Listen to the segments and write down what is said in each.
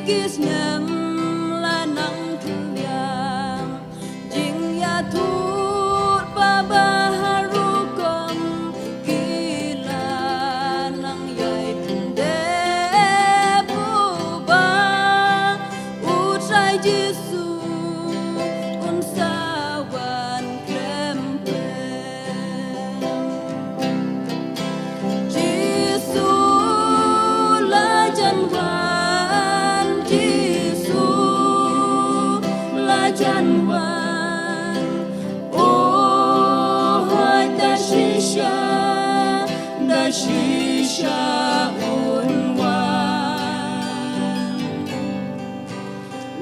kis nhầm là nắng thương yang jing ya thut ba ba haru kom kila nang yai de bu ba utrai Giêsu un sawan krempe Giêsu là chân hoàn Giêsu là chân hoàn ô hai ta shisha un hoàn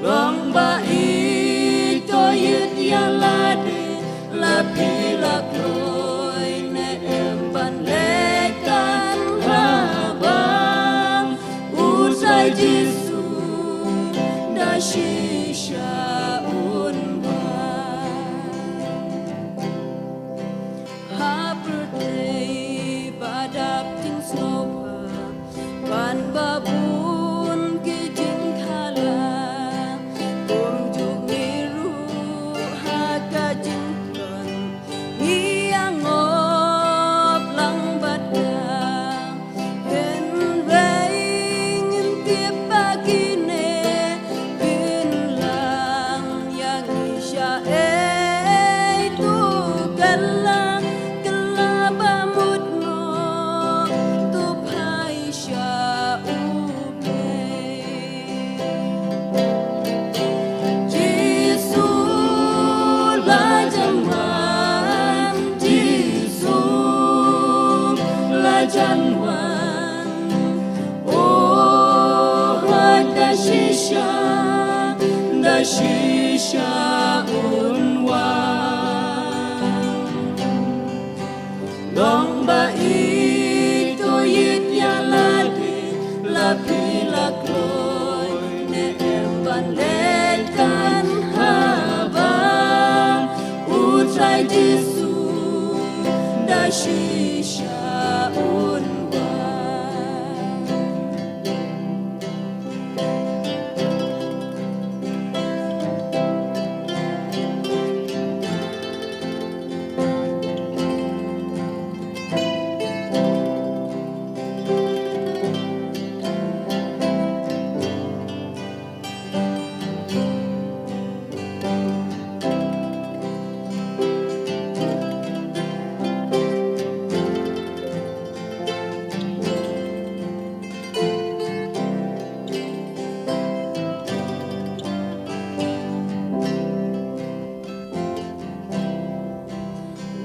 lòng ba y to yết ya la de la pi la cloy ne em ban le kan ha bang usai Giêsu da shisha un wan ha birthday badap ting slopa ban babun ki jing khala kum juk ni ru ha ka jing kon ni angop lang bada hen rain tiếp pagi ne bin lang yang isha e tu kala kala ba mut no tu phai sha u Giêsu là chân hoàn Giêsu là chân hoàn ô hai ta shisha un wan long ba y to yết ya la de la pi la cloy ne em ban le kan ha bang utrai Giêsu da shisha un wan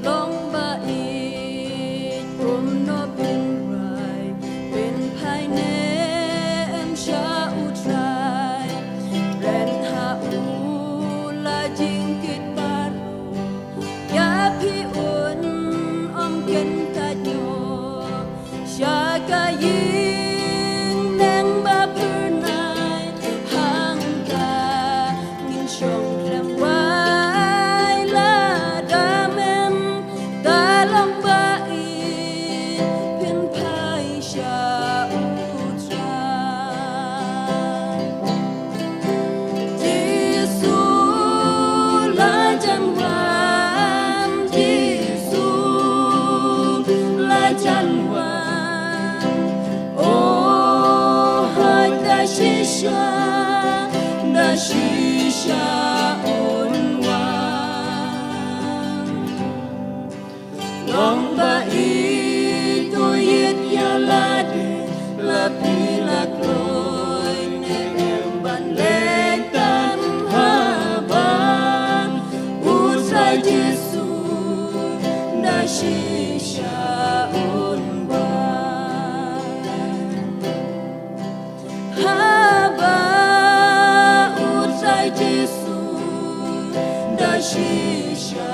long ba y kum no bin rai bin phai ne em sha utrai ren ha u la jing kit baru ya pi un om ken ta nyo sha ka yin neng ba phur nai hang ka ngin shong rem wai la da men ta long ba y pin phai sha utrai Giêsu là chân hoàn Giêsu là chân hoàn ô hai ta shisha un wan long ba y to yết ya la de la pi la cloy ne em ban le kan ha bang usai Giêsu da shisha un wan ha ba usai Giêsu da shisha